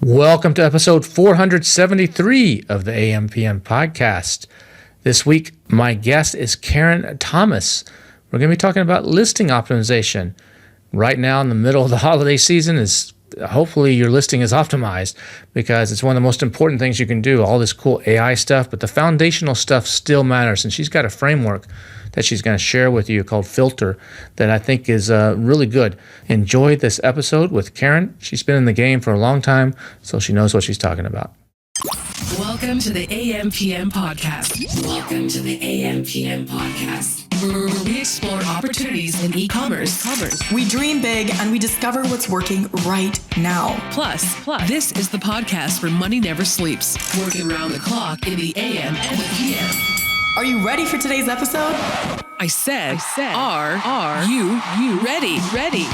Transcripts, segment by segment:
Welcome to episode 473 of the AMPM podcast. This week, my guest is Karyn Thomas. We're going to be talking about listing optimization. Right now, in the middle of the holiday season, hopefully your listing is optimized because it's one of the most important things you can do. All this cool AI stuff, but the foundational stuff still matters. And she's got a framework that she's going to share with you called Filter that I think is really good. Enjoy this episode with Karyn. She's been in the game for a long time, so she knows what she's talking about. Welcome to the AMPM podcast. Welcome to the AMPM podcast, where we explore opportunities in e-commerce. We dream big and we discover what's working right now. Plus, this is the podcast where money never sleeps, working around the clock in the AM and the PM. Are you ready for today's episode? I said, are you ready?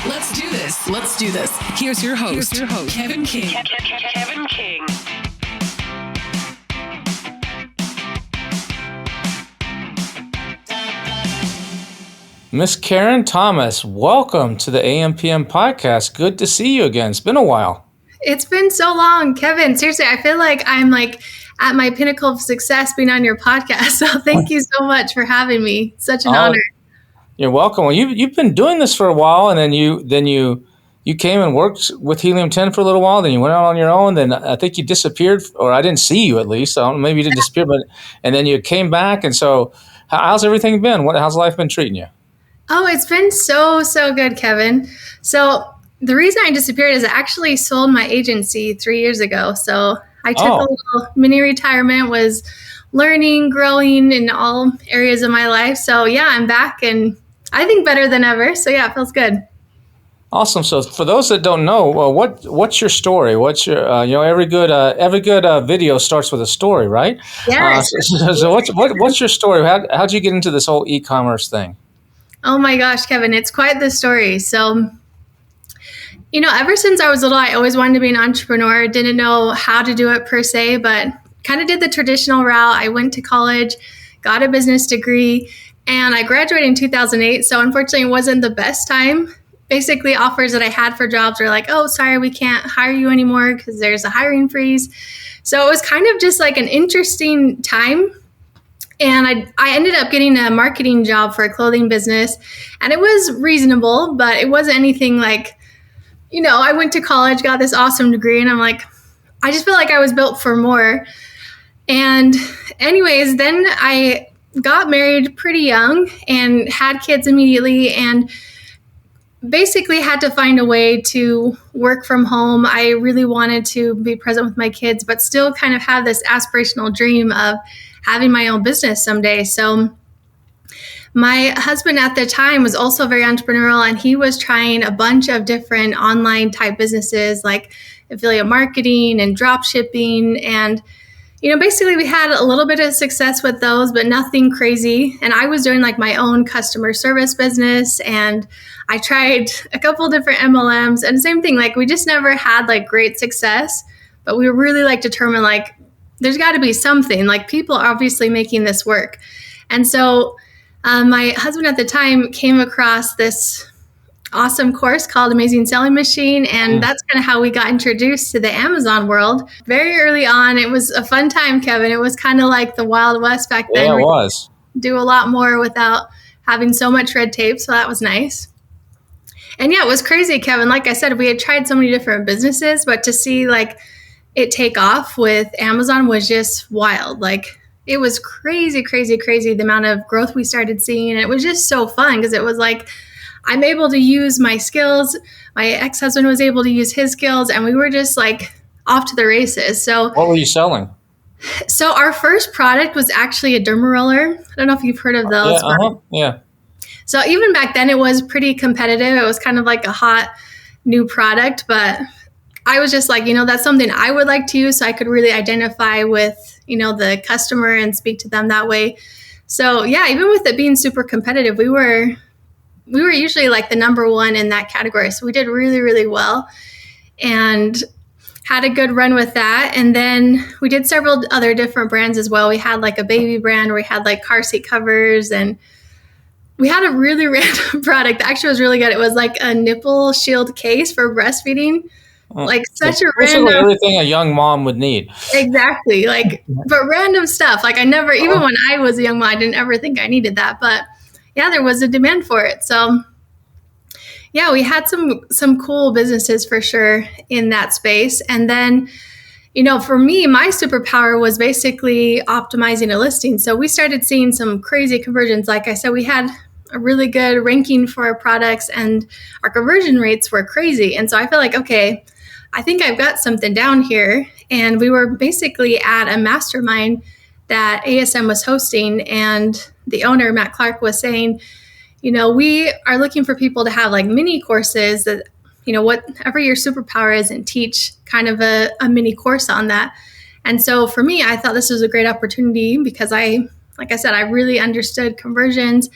Let's do this. Here's your host, Kevin King. Kevin King. Miss Karyn Thomas, welcome to the AMPM podcast. Good to see you again. It's been a while. It's been so long, Kevin. Seriously, I feel like I'm at my pinnacle of success being on your podcast. So thank you so much for having me. Such an honor. You're welcome. Well, you've been doing this for a while, and then you came and worked with Helium 10 for a little while. Then you went out on your own. Then I think you disappeared, or I didn't see you at least. I don't know, maybe you didn't disappear, and then you came back. And so, how's everything been? How's life been treating you? Oh, it's been so good, Kevin. So the reason I disappeared is I actually sold my agency 3 years ago. So I took a little mini retirement, was learning, growing in all areas of my life. So yeah, I'm back and I think better than ever. So yeah, it feels good. Awesome. So for those that don't know, what's your story? What's your every good video starts with a story, right? Yeah. So what's your story? How'd you get into this whole e-commerce thing? Oh my gosh, Kevin, it's quite the story. So, ever since I was little, I always wanted to be an entrepreneur. Didn't know how to do it per se, but kind of did the traditional route. I went to college, got a business degree, and I graduated in 2008. So unfortunately, it wasn't the best time. Basically, offers that I had for jobs were like, oh, sorry, we can't hire you anymore because there's a hiring freeze. So it was kind of just like an interesting time. And I ended up getting a marketing job for a clothing business, and it was reasonable, but it wasn't anything like, I went to college, got this awesome degree, and I'm like, I just feel like I was built for more. And anyways, then I got married pretty young and had kids immediately, and basically had to find a way to work from home. I really wanted to be present with my kids, but still kind of have this aspirational dream of having my own business someday. So my husband at the time was also very entrepreneurial, and he was trying a bunch of different online type businesses like affiliate marketing and drop shipping. And, basically we had a little bit of success with those, but nothing crazy. And I was doing like my own customer service business, and I tried a couple different MLMs, and same thing, like we just never had like great success, but we were really like determined, like, there's got to be something, like people are obviously making this work. And so my husband at the time came across this awesome course called Amazing Selling Machine. And that's kind of how we got introduced to the Amazon world very early on. It was a fun time, Kevin. It was kind of like the Wild West back then. Yeah, it was. Do a lot more without having so much red tape. So that was nice. And yeah, it was crazy, Kevin. Like I said, we had tried so many different businesses, but to see like it take off with Amazon was just wild. Like it was crazy the amount of growth we started seeing. And it was just so fun because it was like, I'm able to use my skills. My ex-husband was able to use his skills, and we were just like off to the races. So what were you selling? So our first product was actually a derma roller. I don't know if you've heard of those. Yeah. So even back then it was pretty competitive. It was kind of like a hot new product, but I was just like, that's something I would like to use so I could really identify with, the customer and speak to them that way. So yeah, even with it being super competitive, we were usually like the number one in that category. So we did really well and had a good run with that. And then we did several other different brands as well. We had like a baby brand where we had like car seat covers, and we had a really random product that actually was really good. It was like a nipple shield case for breastfeeding. Like such a basically random, everything a young mom would need. exactly. Like, but random stuff. Like I never, even when I was a young mom, I didn't ever think I needed that. But yeah, there was a demand for it. So yeah, we had some cool businesses for sure in that space. And then, for me, my superpower was basically optimizing a listing. So we started seeing some crazy conversions. Like I said, we had a really good ranking for our products and our conversion rates were crazy. And so I feel like, okay, I think I've got something down here. And we were basically at a mastermind that ASM was hosting. And the owner, Matt Clark, was saying, we are looking for people to have like mini courses that, whatever your superpower is, and teach kind of a mini course on that. And so for me, I thought this was a great opportunity because like I said, I really understood conversions.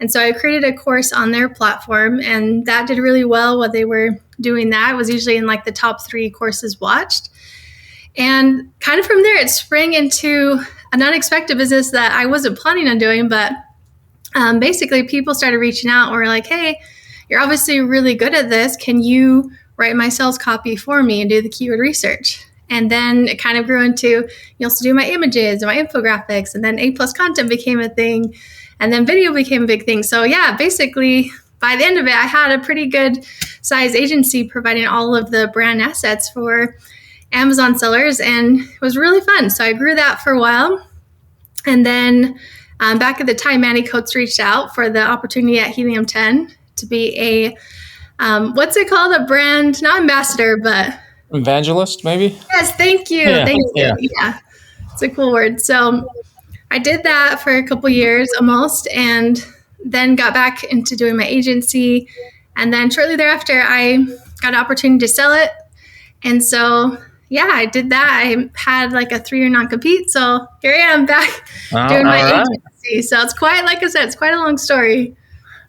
And so I created a course on their platform, and that did really well while they were doing that. It was usually in like the top 3 courses watched. And kind of from there, it sprang into an unexpected business that I wasn't planning on doing, but basically people started reaching out and were like, hey, you're obviously really good at this. Can you write my sales copy for me and do the keyword research? And then it kind of grew into, you also do my images and my infographics, and then A+ content became a thing, and then video became a big thing. So yeah, basically by the end of it, I had a pretty good size agency providing all of the brand assets for Amazon sellers, and it was really fun. So I grew that for a while. And then back at the time, Manny Coates reached out for the opportunity at Helium 10 to be a, what's it called? A brand, not ambassador, but Evangelist, maybe? Yes, thank you. Yeah, Thank you. yeah. Yeah, it's a cool word. So I did that for a couple years almost, and then got back into doing my agency. And then shortly thereafter, I got an opportunity to sell it. And so, yeah, I did that. I had like a 3-year non-compete. So here I am back doing my agency. So it's quite, like I said, it's quite a long story.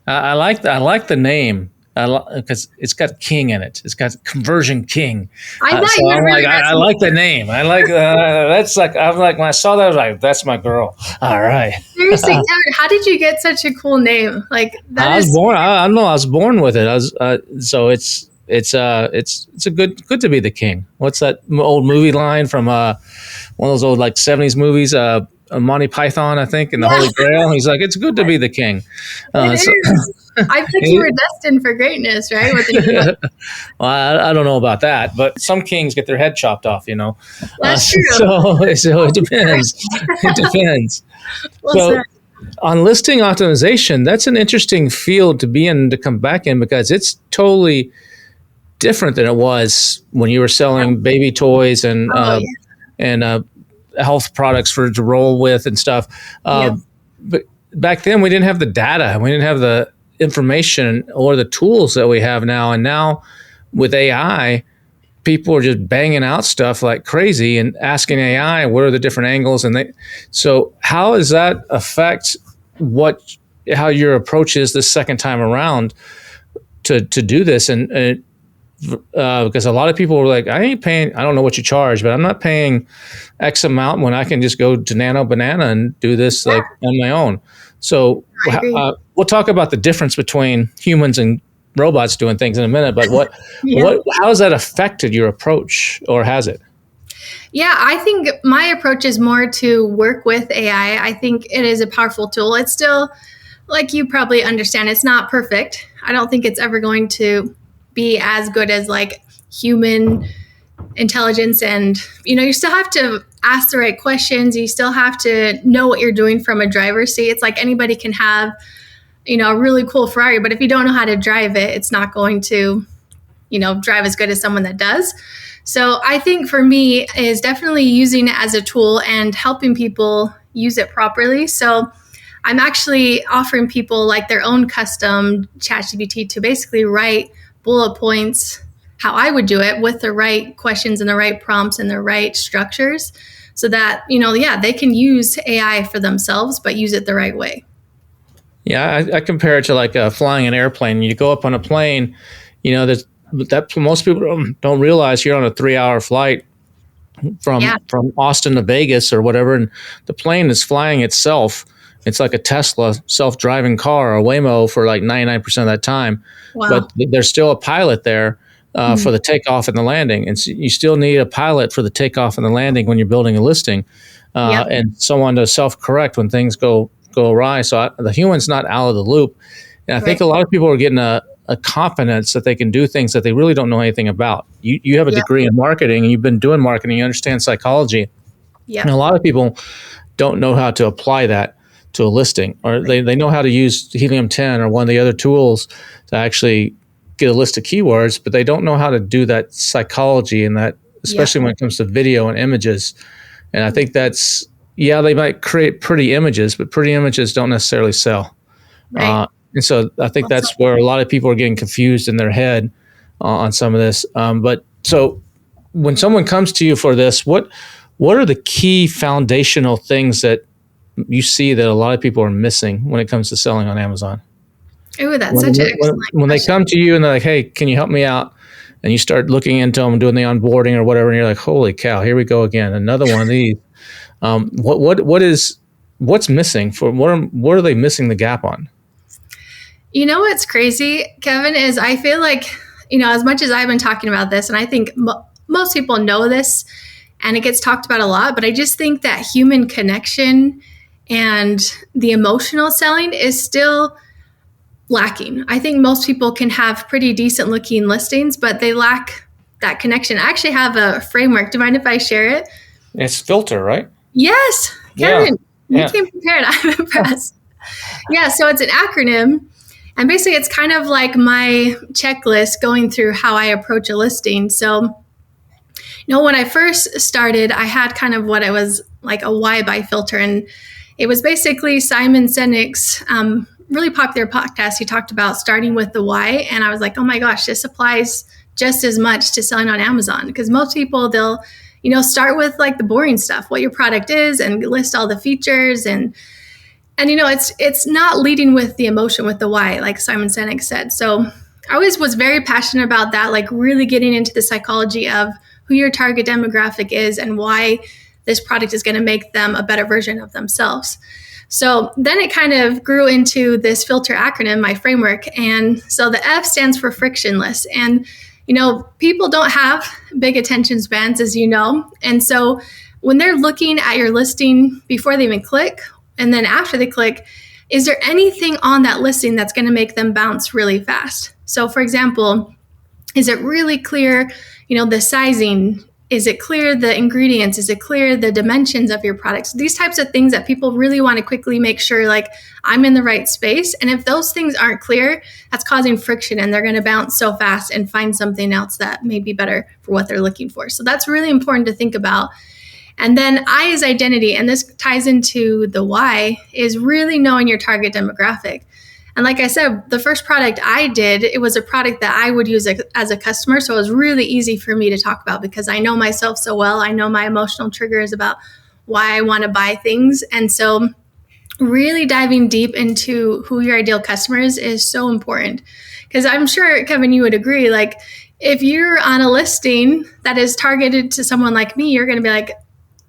I like the name because it's got king in it. It's got conversion king. I like the name. I like that's like I'm like when I saw that I was like, that's my girl. All right. Seriously, how did you get such a cool name? Like that I was born. I don't know. I was born with it. I was so it's a good to be the king. What's that old movie line from one of those old like 70s movies? Monty Python, I think, in the Holy Grail. He's like, it's good to be the king. I think you were destined for greatness, right? Well, I don't know about that, but some kings get their head chopped off, That's true. So it depends. It depends. So on listing optimization, that's an interesting field to be in, to come back in, because it's totally different than it was when you were selling baby toys and health products to roll with and stuff. But back then we didn't have the data. We didn't have the information or the tools that we have now. And now with AI, people are just banging out stuff like crazy and asking AI, what are the different angles? So how does that affect how your approach is this second time around to do this? And because a lot of people were like, I don't know what you charge, but I'm not paying X amount when I can just go to Nano Banana and do this like on my own. So we'll talk about the difference between humans and robots doing things in a minute, but how has that affected your approach, or has it? Yeah, I think my approach is more to work with AI. I think it is a powerful tool. It's still, like you probably understand, it's not perfect. I don't think it's ever going to be as good as like human intelligence, and you still have to ask the right questions. You still have to know what you're doing from a driver's seat. It's like anybody can have a really cool Ferrari, but if you don't know how to drive it, it's not going to drive as good as someone that does. So I think for me is definitely using it as a tool and helping people use it properly. So I'm actually offering people like their own custom ChatGPT to basically write bullet points how I would do it with the right questions and the right prompts and the right structures, so that they can use AI for themselves, but use it the right way. Yeah, I compare it to like flying an airplane. You go up on a plane, that most people don't realize you're on a 3-hour flight from Austin to Vegas or whatever, and the plane is flying itself. It's like a Tesla self-driving car or Waymo for like 99% of that time. Wow. But there's still a pilot there for the takeoff and the landing. And so you still need a pilot for the takeoff and the landing when you're building a listing, and someone to self-correct when things go awry. So the human's not out of the loop. And I think a lot of people are getting a confidence that they can do things that they really don't know anything about. You have a degree in marketing, and you've been doing marketing. You understand psychology. And a lot of people don't know how to apply that to a listing, or they know how to use Helium-10 or one of the other tools to actually get a list of keywords, but they don't know how to do that psychology and that, especially when it comes to video and images. And I think that's, they might create pretty images, but pretty images don't necessarily sell. Right. And so I think that's where a lot of people are getting confused in their head on some of this. But so when someone comes to you for this, what are the key foundational things that you see that a lot of people are missing when it comes to selling on Amazon? Oh, that's such an excellent when they come to you and they're like, hey, can you help me out? And you start looking into them, doing the onboarding or whatever, and you're like, holy cow, here we go again, another one of these. What's missing? What are they missing the gap on? You know what's crazy, Kevin, is I feel like, as much as I've been talking about this, and I think most people know this, and it gets talked about a lot, but I just think that human connection and the emotional selling is still lacking. I think most people can have pretty decent looking listings, but they lack that connection. I actually have a framework. Do you mind if I share it? It's filter, right? Yes. Kevin, you came prepared. I'm impressed. So it's an acronym. And basically it's kind of like my checklist going through how I approach a listing. So, when I first started, I had kind of what it was like a why buy filter. And it was basically Simon Sinek's really popular podcast. He talked about starting with the why. And I was like, oh my gosh, this applies just as much to selling on Amazon, because most people, they'll, start with like the boring stuff, what your product is, and list all the features. And it's not leading with the emotion, with the why, like Simon Sinek said. So I always was very passionate about that, like really getting into the psychology of who your target demographic is and why this product is going to make them a better version of themselves. So then it kind of grew into this filter acronym, my framework. And so the F stands for frictionless. And, people don't have big attention spans, as you know. And so when they're looking at your listing before they even click, and then after they click, is there anything on that listing that's going to make them bounce really fast? So for example, is it really clear, the sizing? Is it clear the ingredients? Is it clear the dimensions of your products? These types of things that people really want to quickly make sure, like, I'm in the right space. And if those things aren't clear, that's causing friction, and they're going to bounce so fast and find something else that may be better for what they're looking for. So that's really important to think about. And then I is identity, and this ties into the why, is really knowing your target demographic. And like I said, the first product I did, it was a product that I would use as a customer. So it was really easy for me to talk about because I know myself so well. I know my emotional triggers about why I want to buy things. And so really diving deep into who your ideal customer is so important. Because I'm sure, Kevin, you would agree, like if you're on a listing that is targeted to someone like me, you're going to be like,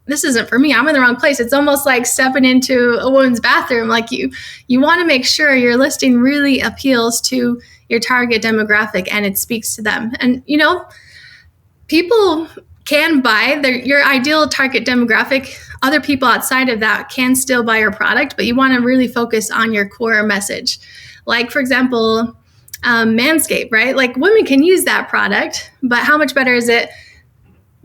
this isn't for me. I'm in the wrong place. It's almost like stepping into a woman's bathroom. Like you want to make sure your listing really appeals to your target demographic and it speaks to them. And, people can buy your ideal target demographic. Other people outside of that can still buy your product, but you want to really focus on your core message. Like, for example, Manscaped, right? Like women can use that product, but how much better is it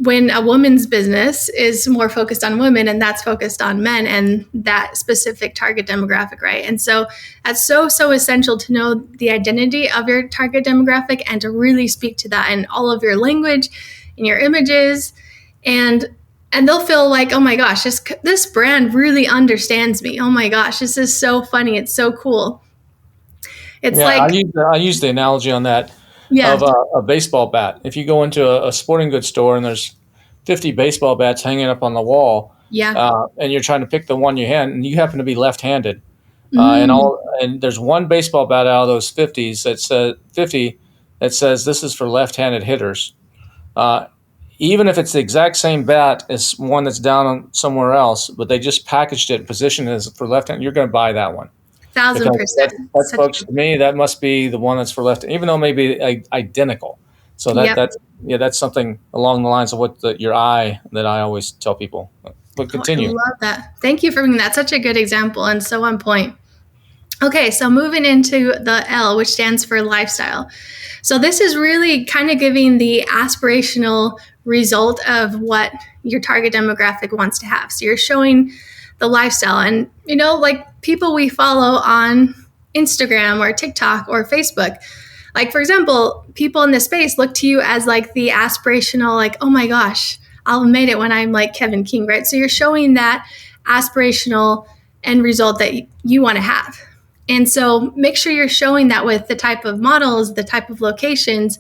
when a woman's business is more focused on women and that's focused on men and that specific target demographic, right? And so that's so essential to know the identity of your target demographic and to really speak to that in all of your language, in your images, and they'll feel like, oh my gosh, this brand really understands me. Oh my gosh, this is so funny. It's so cool. It's I use the analogy on that. Of a baseball bat. If you go into a sporting goods store and there's 50 baseball bats hanging up on the wall, and you're trying to pick the one you hand, and you happen to be left-handed, and there's one baseball bat out of those 50s that says this is for left-handed hitters. Even if it's the exact same bat as one that's down on somewhere else, but they just packaged it, positioned it as for left-handed, you're going to buy that one. 1,000%. That's folks, to me, that must be the one that's for left, even though it may be identical. So Yep. that's something along the lines of your eye that I always tell people. But continue. I love that. Thank you for bringing that. Such a good example and so on point. Okay, so moving into the L, which stands for lifestyle. So this is really kind of giving the aspirational result of what your target demographic wants to have. So you're showing the lifestyle, and like people we follow on Instagram or TikTok or Facebook. Like, for example, people in this space look to you as like the aspirational, like, oh my gosh, I'll have made it when I'm like Kevin King, right? So you're showing that aspirational end result that you want to have. And so make sure you're showing that with the type of models, the type of locations,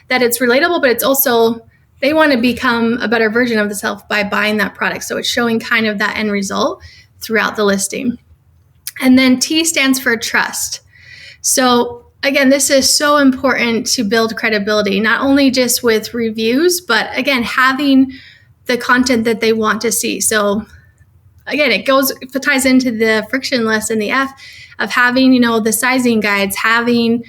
that it's relatable, but it's also, they want to become a better version of themselves by buying that product. So it's showing kind of that end result throughout the listing. And then T stands for trust. So again, this is so important to build credibility, not only just with reviews, but again, having the content that they want to see. So again, it ties into the frictionless and the F of having, the sizing guides, having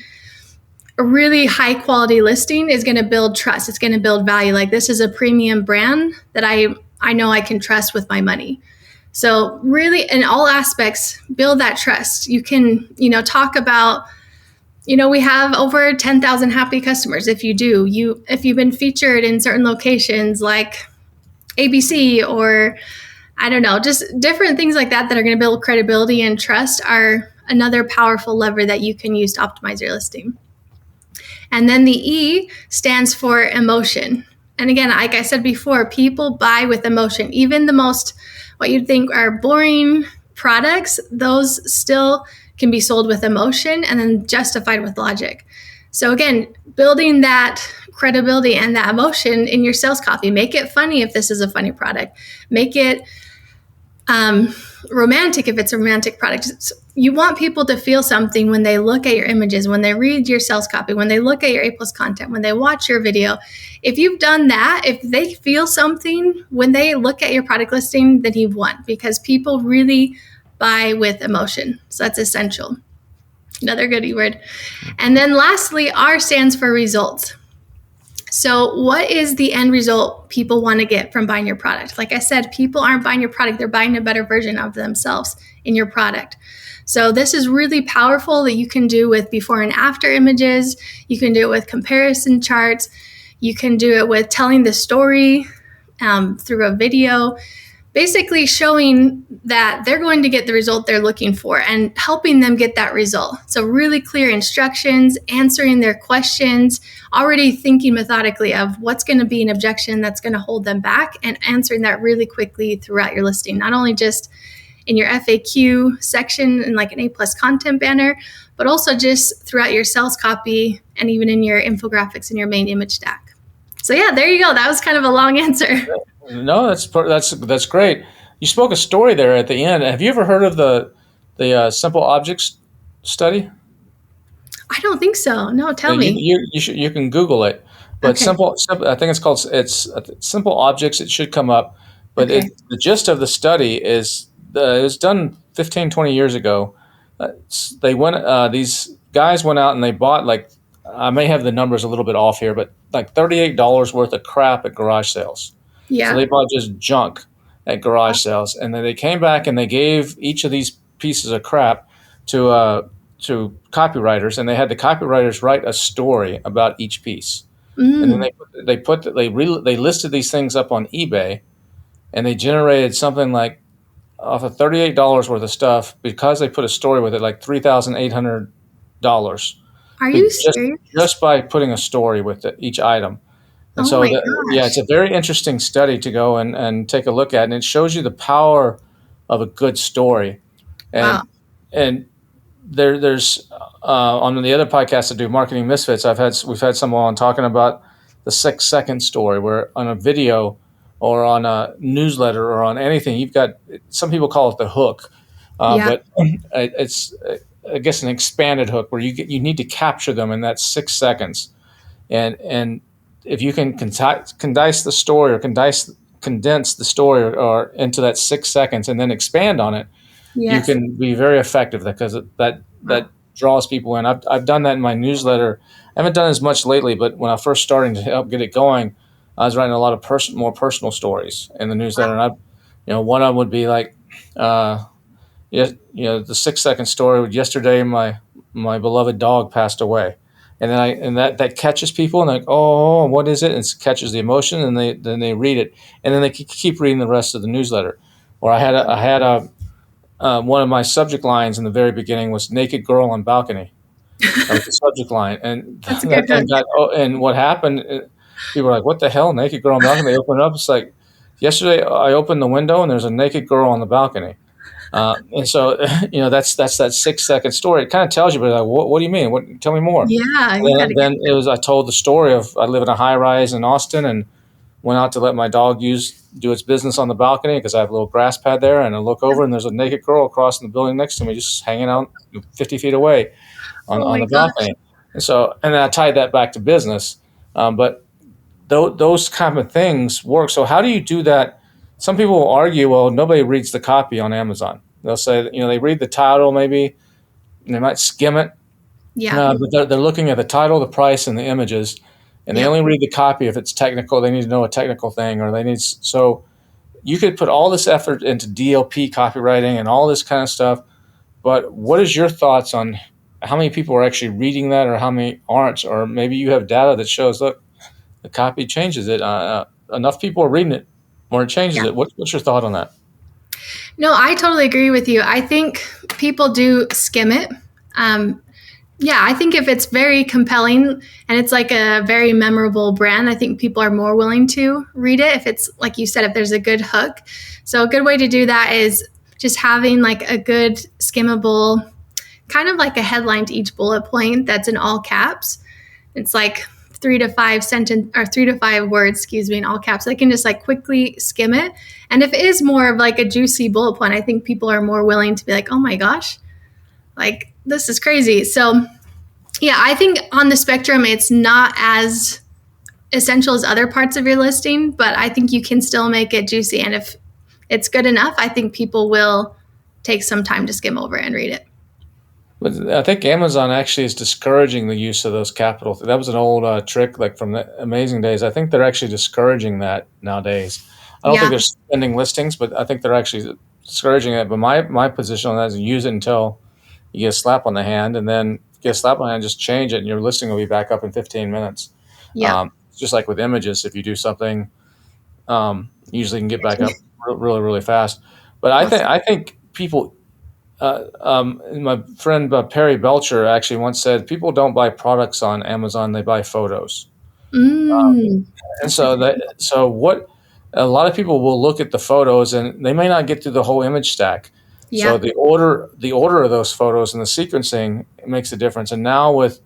a really high quality listing is going to build trust. It's going to build value. Like, this is a premium brand that I know I can trust with my money. So really, in all aspects, build that trust. You can, talk about, we have over 10,000 happy customers. If you've been featured in certain locations like ABC or I don't know, just different things like that are going to build credibility and trust are another powerful lever that you can use to optimize your listing. And then the E stands for emotion. And again, like I said before, people buy with emotion. Even the most, what you'd think are boring products, those still can be sold with emotion and then justified with logic. So again, building that credibility and that emotion in your sales copy. Make it funny if this is a funny product. Make it romantic if it's a romantic product. You want people to feel something when they look at your images, when they read your sales copy, when they look at your A+ content, when they watch your video. If you've done that, if they feel something when they look at your product listing, then you've won, because people really buy with emotion. So that's essential. Another goodie word. And then lastly, R stands for results. So what is the end result people want to get from buying your product? Like I said, people aren't buying your product. They're buying a better version of themselves in your product. So this is really powerful that you can do with before and after images. You can do it with comparison charts. You can do it with telling the story through a video, basically showing that they're going to get the result they're looking for and helping them get that result. So really clear instructions, answering their questions, already thinking methodically of what's going to be an objection that's going to hold them back, and answering that really quickly throughout your listing, not only just in your FAQ section and like an A+ content banner, but also just throughout your sales copy and even in your infographics and your main image stack. So yeah, there you go. That was kind of a long answer. No, that's great. You spoke a story there at the end. Have you ever heard of the simple objects study? I don't think so. No, tell me. You can Google it. But Okay. simple. I think it's simple objects. It should come up. But Okay. the gist of the study is it was done 15, 20 years ago. These guys went out and they bought, like, I may have the numbers a little bit off here, but like $38 worth of crap at garage sales. Yeah. So they bought just junk at garage sales, and then they came back and they gave each of these pieces of crap to copywriters, and they had the copywriters write a story about each piece. And then they listed these things up on eBay, and they generated something like, off of $38 worth of stuff, because they put a story with it, like $3,800. Are you serious? Just by putting a story with each item. And Oh so, my gosh. it's a very interesting study to go and take a look at, and it shows you the power of a good story. And Wow. and there's on the other podcasts that do Marketing Misfits, we've had someone on talking about the 6-second story, where on a video or on a newsletter or on anything, you've got, some people call it the hook, Yeah. but it's I guess an expanded hook where you need to capture them in that 6 seconds, and if you can condense the story or condense the story or into that 6 seconds and then expand on it, Yes. you can be very effective, because that draws people in. I've done that in my newsletter. I haven't done as much lately, but when I first started to help get it going, I was writing a lot of more personal stories in the newsletter. And one of them would be like, the 6-second story. Yesterday, my beloved dog passed away, and that catches people, and they're like, oh, what is it? And it catches the emotion, and then they read it, and then they keep reading the rest of the newsletter. Or I had one of my subject lines in the very beginning was "naked girl on balcony." That was the subject line, and That's a good one. and what happened? People were like, "What the hell, naked girl on balcony?" They open it up. It's like yesterday I opened the window and there's a naked girl on the balcony. And so, that's that 6-second story. It kind of tells you, but like, what do you mean? Tell me more. Yeah. Then I told the story of I live in a high rise in Austin and went out to let my dog do its business on the balcony because I have a little grass pad there, and I look over and there's a naked girl across in the building next to me, just hanging out 50 feet away on the balcony. And then I tied that back to business. But those kind of things work. So how do you do that? Some people will argue, well, nobody reads the copy on Amazon. They'll say, they read the title maybe, and they might skim it. Yeah. But they're looking at the title, the price, and the images, and they only read the copy if it's technical. They need to know a technical thing, so you could put all this effort into DLP copywriting and all this kind of stuff. But what is your thoughts on how many people are actually reading that, or how many aren't? Or maybe you have data that shows, look, the copy changes it. Enough people are reading it, or it changes it. What's your thought on that? No, I totally agree with you. I think people do skim it. I think if it's very compelling and it's like a very memorable brand, I think people are more willing to read it. If it's, like you said, if there's a good hook. So a good way to do that is just having like a good skimmable, kind of like a headline to each bullet point that's in all caps. It's like 3 to 5 words, in all caps. They can just like quickly skim it. And if it is more of like a juicy bullet point, I think people are more willing to be like, oh my gosh, like this is crazy. So yeah, I think on the spectrum, it's not as essential as other parts of your listing, but I think you can still make it juicy. And if it's good enough, I think people will take some time to skim over it and read it. But I think Amazon actually is discouraging the use of those capital. That was an old trick, like from the amazing days. I think they're actually discouraging that nowadays. I don't think they're spending listings, but I think they're actually discouraging it. But my position on that is use it until you get a slap on the hand, and then get a slap on the hand, just change it, and your listing will be back up in 15 minutes. Yeah. Just like with images, if you do something, usually can get back up really, really fast. But I think people. My friend Perry Belcher actually once said, people don't buy products on Amazon, they buy photos. And so what a lot of people will look at the photos and they may not get through the whole image stack. Yeah. So the order of those photos and the sequencing makes a difference. And now with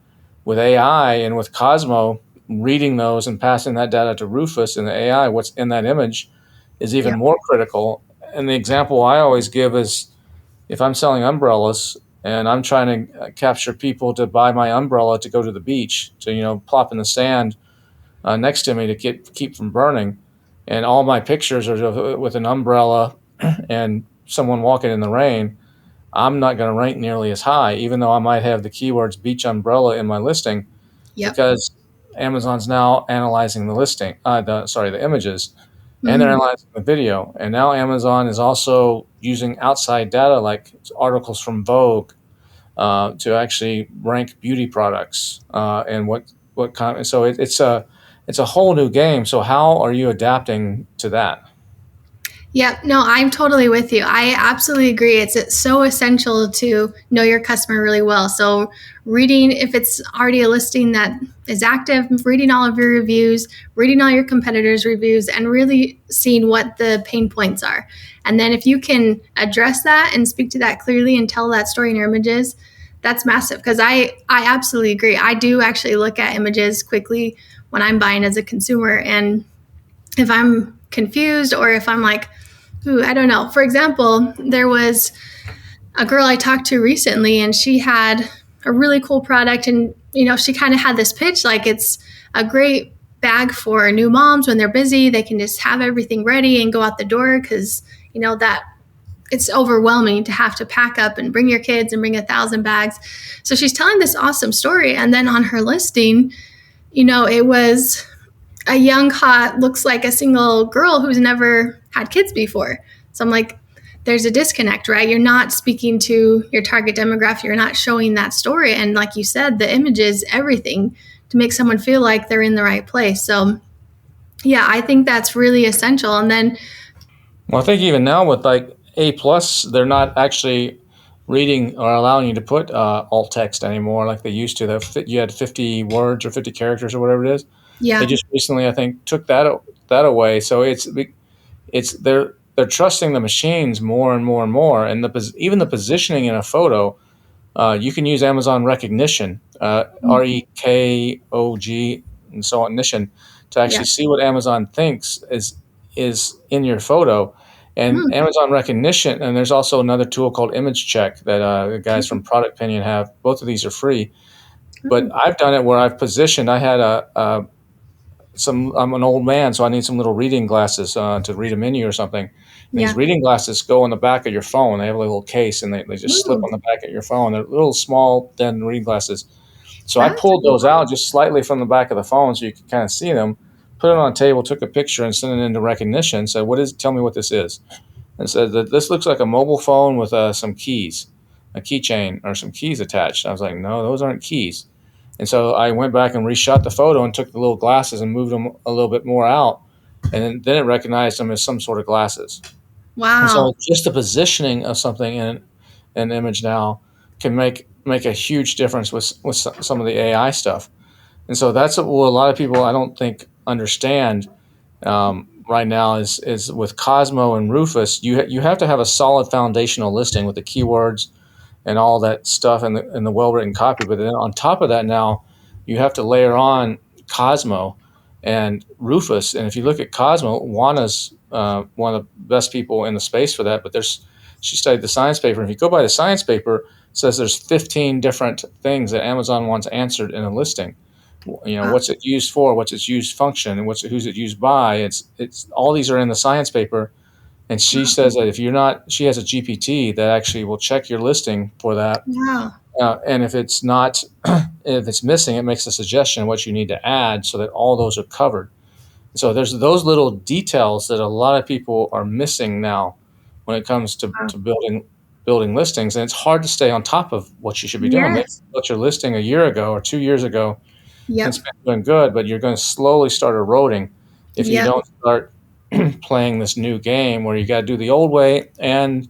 AI and with Cosmo reading those and passing that data to Rufus and the AI, what's in that image is even more critical. And the example I always give is, if I'm selling umbrellas and I'm trying to capture people to buy my umbrella to go to the beach, to plop in the sand next to me to keep from burning, and all my pictures are with an umbrella and someone walking in the rain, I'm not going to rank nearly as high, even though I might have the keywords beach umbrella in my listing, because Amazon's now analyzing the listing, the images. And they're analyzing the video. And now Amazon is also using outside data like articles from Vogue to actually rank beauty products and what kind. So it's a whole new game. So how are you adapting to that? Yeah, no, I'm totally with you. I absolutely agree. It's so essential to know your customer really well. So reading, if it's already a listing that is active, reading all of your reviews, reading all your competitors' reviews, and really seeing what the pain points are. And then if you can address that and speak to that clearly and tell that story in your images, that's massive. Because I absolutely agree. I do actually look at images quickly when I'm buying as a consumer. And if I'm confused or if I'm like, I don't know. For example, there was a girl I talked to recently and she had a really cool product, and she kind of had this pitch like it's a great bag for new moms when they're busy. They can just have everything ready and go out the door because that it's overwhelming to have to pack up and bring your kids and bring 1,000 bags. So she's telling this awesome story. And then on her listing, it was a young, hot, looks like a single girl who's never had kids before. So I'm like, there's a disconnect, right? You're not speaking to your target demographic. You're not showing that story. And like you said, the images, everything to make someone feel like they're in the right place. So yeah, I think that's really essential. And then, well, I think even now with like A+, they're not actually reading or allowing you to put alt text anymore like they used to. You had 50 words or 50 characters or whatever it is. yeah, They just recently, I think, took that away. So they're trusting the machines more and more and more, and even the positioning in a photo. You can use Amazon recognition, REKOG, and so on, Nition, to actually see what Amazon thinks is in your photo. And Amazon recognition, and there's also another tool called Image Check that the guys from Product Pinion have. Both of these are free, but I've done it where I've positioned. I had I'm an old man, so I need some little reading glasses to read a menu or something. And these reading glasses go on the back of your phone. They have a little case, and they just slip on the back of your phone. They're little small, thin reading glasses. So I pulled those out just slightly from the back of the phone so you could kind of see them, put it on a table, took a picture, and sent it into recognition. Said, tell me what this is. And said that this looks like a mobile phone with some keys, a keychain or some keys attached. I was like, no, those aren't keys. And so I went back and reshot the photo and took the little glasses and moved them a little bit more out. And then it recognized them as some sort of glasses. wow. And so just the positioning of something in an image now can make a huge difference with some of the AI stuff. And so that's what a lot of people, I don't think, understand right now is with Cosmo and Rufus, you have to have a solid foundational listing with the keywords and all that stuff and the well-written copy. But then on top of that now, you have to layer on Cosmo and Rufus. And if you look at Cosmo, Juana's one of the best people in the space for that. But she studied the science paper. And if you go by the science paper, it says there's 15 different things that Amazon wants answered in a listing. What's it used for? What's its used function? And who's it used by? It's all these are in the science paper. And she says that she has a GPT that actually will check your listing for that. Wow. And if it's not, if it's missing, it makes a suggestion of what you need to add so that all those are covered. So there's those little details that a lot of people are missing now when it comes to building listings. And it's hard to stay on top of what you should be doing. Maybe you built your listing a year ago or 2 years ago. Yep. It's been doing good, but you're going to slowly start eroding if you don't start playing this new game where you got to do the old way and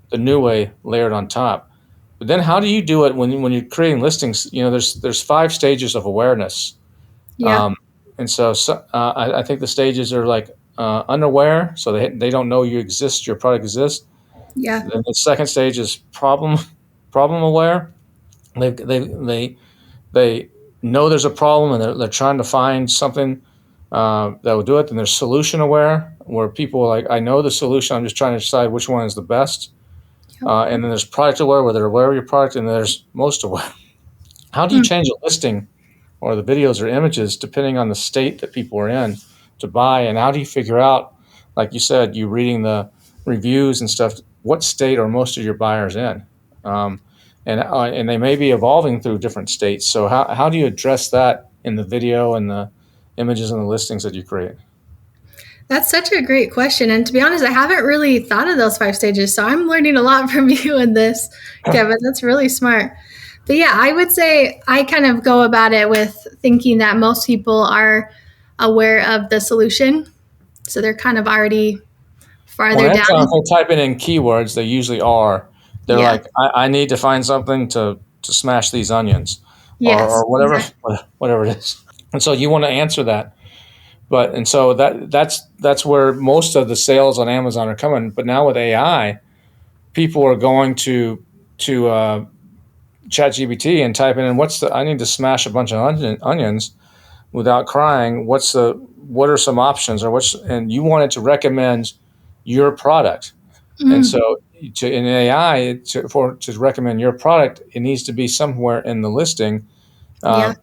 the new way layered on top. But then how do you do it when you're creating listings? There's 5 stages of awareness. Yeah. And so I think the stages are like unaware, so they don't know you exist, your product exists. Yeah. Then the second stage is problem aware. They know there's a problem and they're trying to find something that will do it. Then there's solution aware, where people are like, I know the solution, I'm just trying to decide which one is the best. And then there's product aware, where they're aware of your product, and there's most aware. How do you change a listing or the videos or images depending on the state that people are in to buy? And how do you figure out, like you said, you reading the reviews and stuff, what state are most of your buyers in? And they may be evolving through different states. So how do you address that in the video and the images and the listings that you create? That's such a great question. And to be honest, I haven't really thought of those 5 stages. So I'm learning a lot from you in this, Kevin. That's really smart. But yeah, I would say I kind of go about it with thinking that most people are aware of the solution. So they're kind of already farther down. If they type in keywords, they usually are. They're like, I need to find something to smash these onions, or whatever, whatever it is. And so you want to answer that. And so that's where most of the sales on Amazon are coming. But now with AI, people are going to ChatGPT and typing in I need to smash a bunch of onions without crying. What are some options, and you want it to recommend your product. And so in AI to recommend your product, it needs to be somewhere in the listing to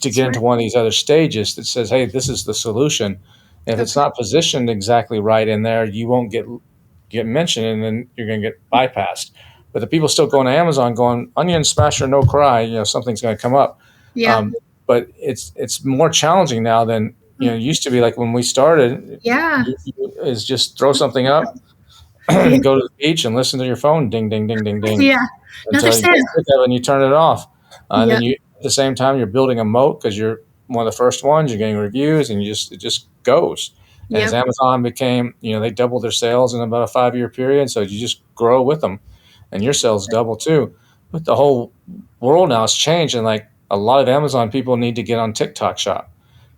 get into one of these other stages that says, hey, this is the solution. And if it's not positioned exactly right in there, you won't get get mentioned, and then you're going to get bypassed. But the people still going to Amazon going, onion smasher, no cry, something's going to come up. Yeah. But it's more challenging now than, it used to be. Like when we started, Yeah. is just throw something up, Yeah. go to the beach and listen to your phone, ding, ding, ding, ding, ding, Yeah. No, until you get sick of it and you turn it off. And Yeah. then at the same time, you're building a moat because you're one of the first ones, you're getting reviews, and it just goes. And as Yep. Amazon became, they doubled their sales in about a 5-year period. So you just grow with them and your sales double too. But the whole world now has changed. And like a lot of Amazon people need to get on TikTok shop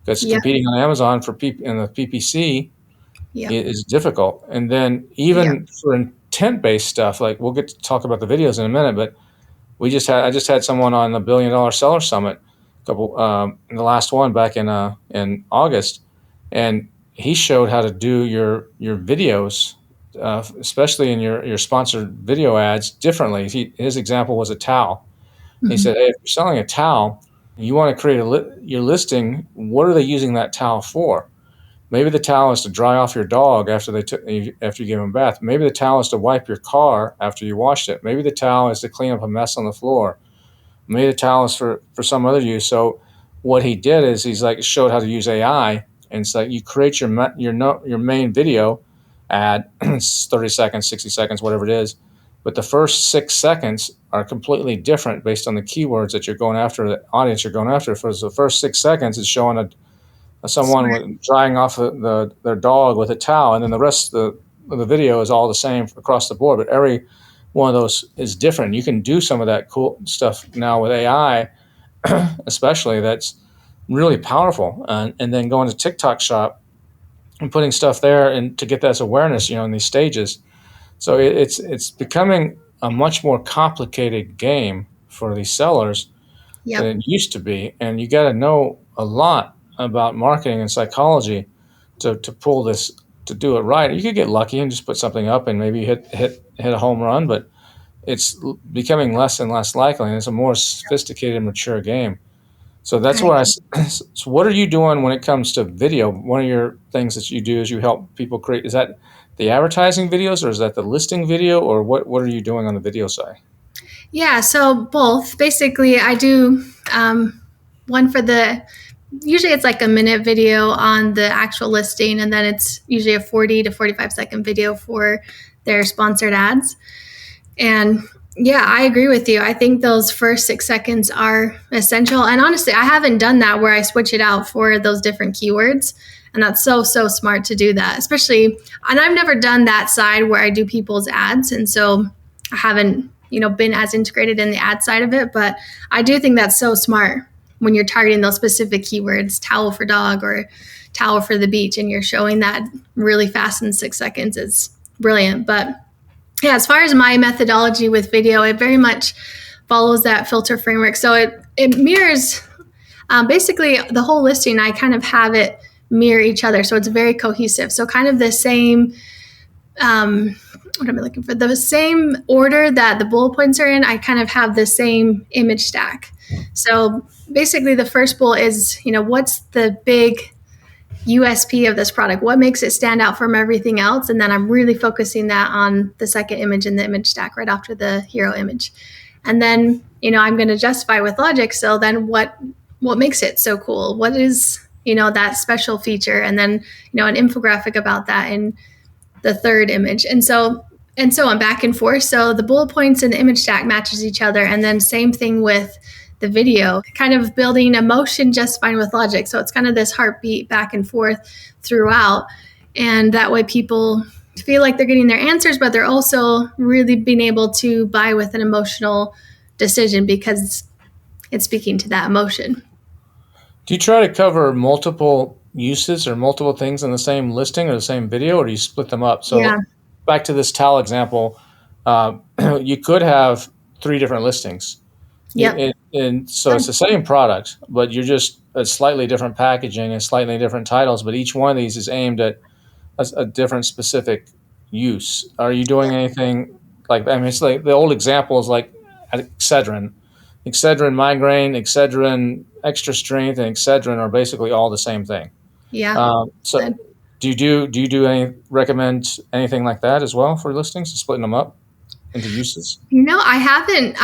because Yep. competing on Amazon for in the PPC Yep. is difficult. And then Yep. even for intent-based stuff, like we'll get to talk about the videos in a minute, but I just had someone on the $1 Billion Seller Summit, in the last one back in August, and he showed how to do your videos, especially in your sponsored video ads, differently. His example was a towel. He said, "Hey, if you're selling a towel, you want to create your listing. What are they using that towel for? Maybe the towel is to dry off your dog after you give him a bath. Maybe the towel is to wipe your car after you washed it. Maybe the towel is to clean up a mess on the floor. Maybe the towel is for some other use." So what he did is he's like showed how to use AI, and it's like you create your main video ad, it's 30 seconds, 60 seconds, whatever it is. But the first 6 seconds are completely different based on the keywords that you're going after, the audience you're going after. For the first 6 seconds, it's showing someone drying off their dog with a towel, and then the rest of the video is all the same across the board. But every one of those is different. You can do some of that cool stuff now with AI, especially, that's really powerful. And then going to TikTok shop and putting stuff there and to get that awareness, in these stages. So it's becoming a much more complicated game for these sellers Yep. than it used to be. And you got to know a lot about marketing and psychology to pull this, to do it right. You could get lucky and just put something up and maybe hit a home run, but it's becoming less and less likely, and it's a more sophisticated, mature game. So that's what so what are you doing when it comes to video? One of your things that you do is you help people create, is that the advertising videos, or is that the listing video, or what are you doing on the video side? Yeah, so both. Basically, I do one for usually it's like a minute video on the actual listing, and then it's usually a 40 to 45-second video for their sponsored ads. And yeah, I agree with you. I think those first 6 seconds are essential. And honestly, I haven't done that where I switch it out for those different keywords. And that's so smart to do that, especially, and I've never done that side where I do people's ads. And so I haven't, been as integrated in the ad side of it, but I do think that's so smart when you're targeting those specific keywords, towel for dog or towel for the beach, and you're showing that really fast in 6 seconds. It's brilliant. But yeah, as far as my methodology with video, it very much follows that filter framework. So it mirrors basically the whole listing. I kind of have it mirror each other. So it's very cohesive. So kind of the same, what am I looking for? The same order that the bullet points are in, I kind of have the same image stack. So basically the first bullet is, what's the big USP of this product? What makes it stand out from everything else? And then I'm really focusing that on the second image in the image stack right after the hero image. And then, I'm going to justify with logic. So then what makes it so cool? What is, that special feature? And then, an infographic about that in the third image. And so on, back and forth. So the bullet points and the image stack matches each other. And then same thing with the video, kind of building emotion justifying with logic. So it's kind of this heartbeat back and forth throughout. And that way people feel like they're getting their answers, but they're also really being able to buy with an emotional decision because it's speaking to that emotion. Do you try to cover multiple uses or multiple things in the same listing or the same video, or do you split them up? So back to this towel example, you could have 3 different listings. Yep. And so it's the same product, but you're just a slightly different packaging and slightly different titles, but each one of these is aimed at a different specific use. Are you doing anything like, it's like the old example is like Excedrin migraine, Excedrin extra strength, and Excedrin are basically all the same thing. Yeah. So Do you recommend anything like that as well for listings, splitting them up into uses? I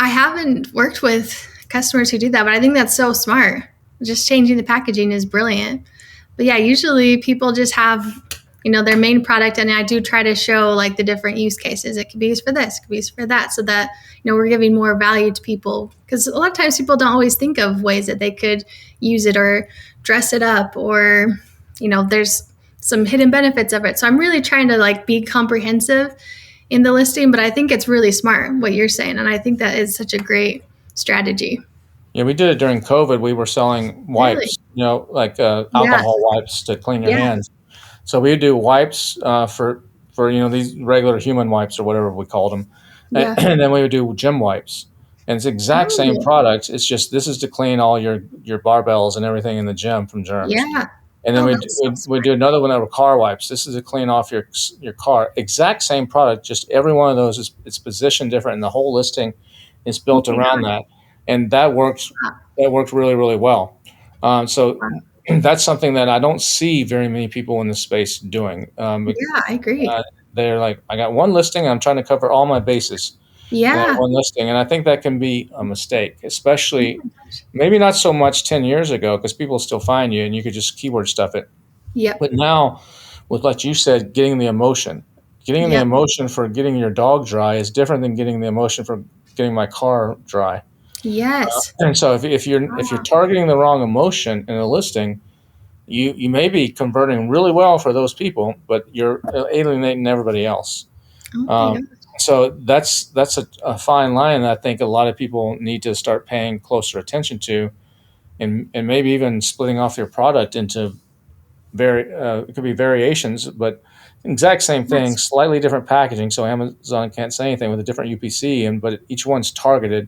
haven't worked with customers who do that, but I think that's so smart. Just changing the packaging is brilliant. But yeah, usually people just have, their main product, and I do try to show like the different use cases. It could be used for this, it could be used for that, so that we're giving more value to people, because a lot of times people don't always think of ways that they could use it or dress it up, or there's some hidden benefits of it. So I'm really trying to like be comprehensive in the listing, but I think it's really smart what you're saying, and I think that is such a great strategy. Yeah, we did it during COVID. We were selling Really? wipes, like Yes. alcohol wipes to clean your Yeah. hands. So we would do wipes for these regular human wipes or whatever we called them, Yeah. and then we would do gym wipes. And it's the exact same Oh, product. It's just this is to clean all your barbells and everything in the gym from germs. yeah. And then Oh, we that's so we smart. do another one that were car wipes. This is to clean off your car. Exact same product, just every one of those is it's positioned different, and the whole listing is Oh built my around gosh. that, and that works. That worked really really well. So Wow. that's something that I don't see very many people in the space doing. Yeah, I agree. They're like, I got one listing, I'm trying to cover all my bases in that Yeah. one listing, and I think that can be a mistake, Oh especially my gosh. maybe not so much 10 years ago because people still find you and you could just keyword stuff it. Yep. But now, with what you said, getting the Yep. emotion for getting your dog dry is different than getting the emotion for getting my car dry. Yes. And so, if you're Wow. targeting the wrong emotion in a listing, you may be converting really well for those people, but you're alienating everybody else. Oh my Um, gosh. so that's a fine line that I think a lot of people need to start paying closer attention to, and maybe even splitting off your product into it could be variations, but exact same thing, Yes. slightly different packaging. So Amazon can't say anything with a different UPC, but each one's targeted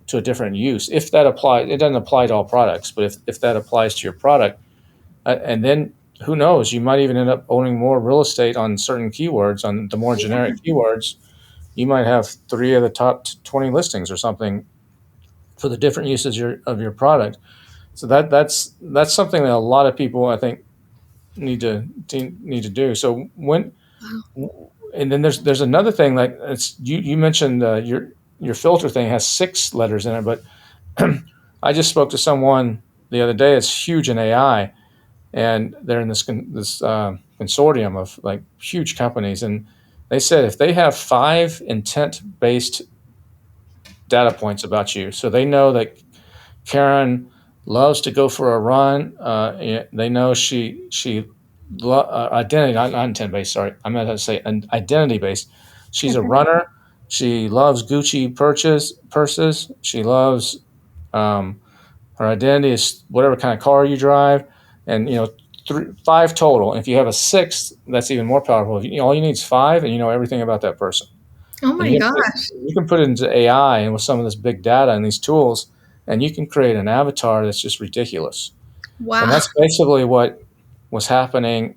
to a different use. If that applies, it doesn't apply to all products, but if that applies to your product, and then who knows, you might even end up owning more real estate on certain keywords, on the more generic Yeah. keywords. You might have three of the top 20 listings or something for the different uses of your product. So that's something that a lot of people, I think, need to do. So when Wow. and then there's another thing, like you mentioned your filter thing has 6 letters in it, but I just spoke to someone the other day. It's huge in AI, and they're in this consortium of like huge companies, and they said if they have 5 intent-based data points about you, so they know that Karyn loves to go for a run. They know identity, not intent based. Sorry, I meant to say an identity based. She's a runner. She loves Gucci purses. She loves her identity is whatever kind of car you drive, and 5 total. And if you have a 6th, that's even more powerful. All you need is 5, and you know everything about that person. Oh And my gosh. you can put it into AI and with some of this big data and these tools, and you can create an avatar that's just ridiculous. And Wow. that's basically what was happening.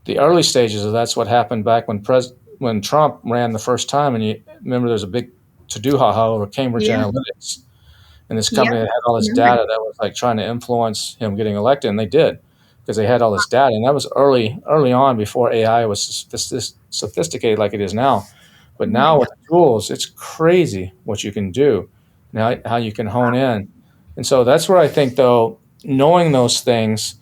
The early stages of that's what happened back when Trump ran the first time. And you remember there's a big to-do ha-ha over Cambridge Yeah. Analytica and this Yep. company that had all this Remember. data that was like trying to influence him getting elected, and they did because they had all this data, and that was early on before AI was sophisticated like it is now. But Oh my now god. with the tools, it's crazy what you can do, now how you can hone in, and so that's where I think though knowing those things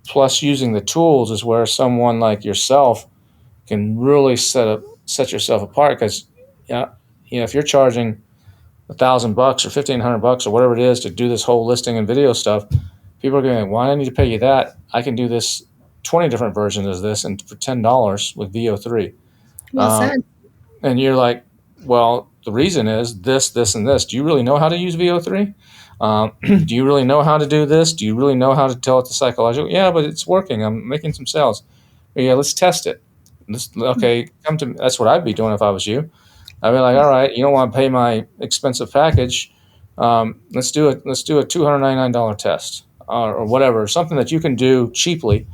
plus using the tools is where someone like yourself can really set yourself apart because if you're charging $1,000 or $1,500 or whatever it is to do this whole listing and video stuff, people are going, why do I need to pay you that? I can do this 20 different versions of this and for $10 with VO3. Well Um, said. and you're like, well, the reason is this, and this. Do you really know how to use VO3? Do you really know how to do this? Do you really know how to tell it to psychological? Yeah, but it's working. I'm making some sales. Yeah, let's test it. Okay, come to me. That's what I'd be doing if I was you. I'd be like, all right, you don't want to pay my expensive package. Let's do it. Let's do a $299 test or whatever, something that you can do cheaply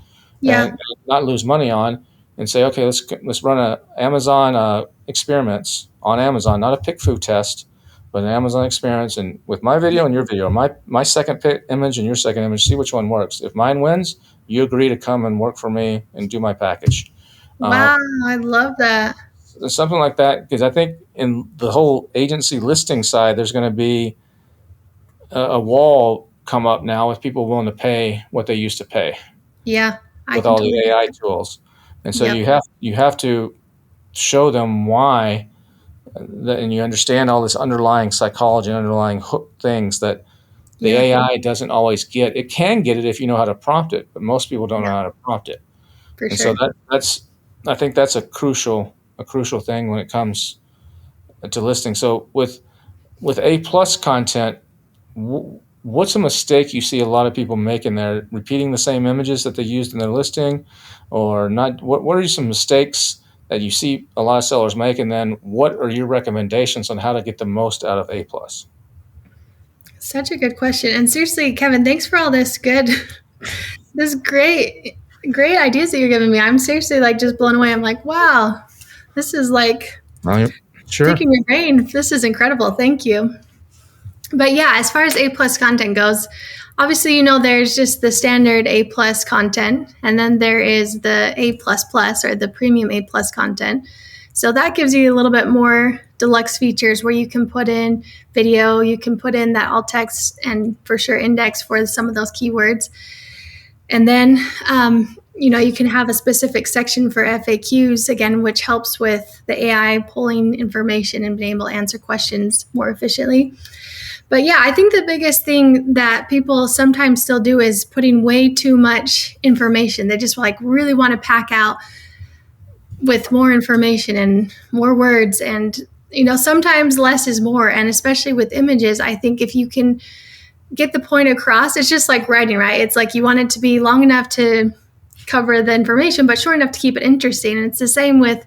Yeah. and not lose money on, and say, okay, let's run a Amazon experiments on Amazon, not a PickFu test, but an Amazon experience, and with my video and your video, my second image and your second image, see which one works. If mine wins, you agree to come and work for me and do my package. Wow, I love that. Something like that, because I think in the whole agency listing side, there's going to be a wall come up now with people willing to pay what they used to pay Yeah, I with can all the totally. AI tools. And so Yep. you have to show them why, and you understand all this underlying psychology, underlying hook things that the Yeah. AI doesn't always get. It can get it if you know how to prompt it, but most people don't know Yeah, how to prompt it. for And so sure. that's I think that's a crucial thing when it comes to listing. So with A plus content, what's a mistake you see a lot of people making there? Repeating the same images that they used in their listing, or not? What are some mistakes that you see a lot of sellers make? And then what are your recommendations on how to get the most out of A plus? Such a good question. And seriously, Kevin, thanks for all this great ideas that you're giving me. I'm seriously like just blown away. I'm like, wow, this is like Sure. picking your brain. This is incredible. Thank you. But yeah, as far as A plus content goes, obviously, there's just the standard A plus content, and then there is the A plus plus or the premium A plus content. So that gives you a little bit more deluxe features where you can put in video, you can put in that alt text, and for sure index for some of those keywords. And then, you can have a specific section for FAQs, again, which helps with the AI pulling information and being able to answer questions more efficiently. But yeah, I think the biggest thing that people sometimes still do is putting way too much information. They just like really want to pack out with more information and more words. And, sometimes less is more. And especially with images, I think if you can get the point across, it's just like writing, right? It's like you want it to be long enough to cover the information, but short enough to keep it interesting. And it's the same with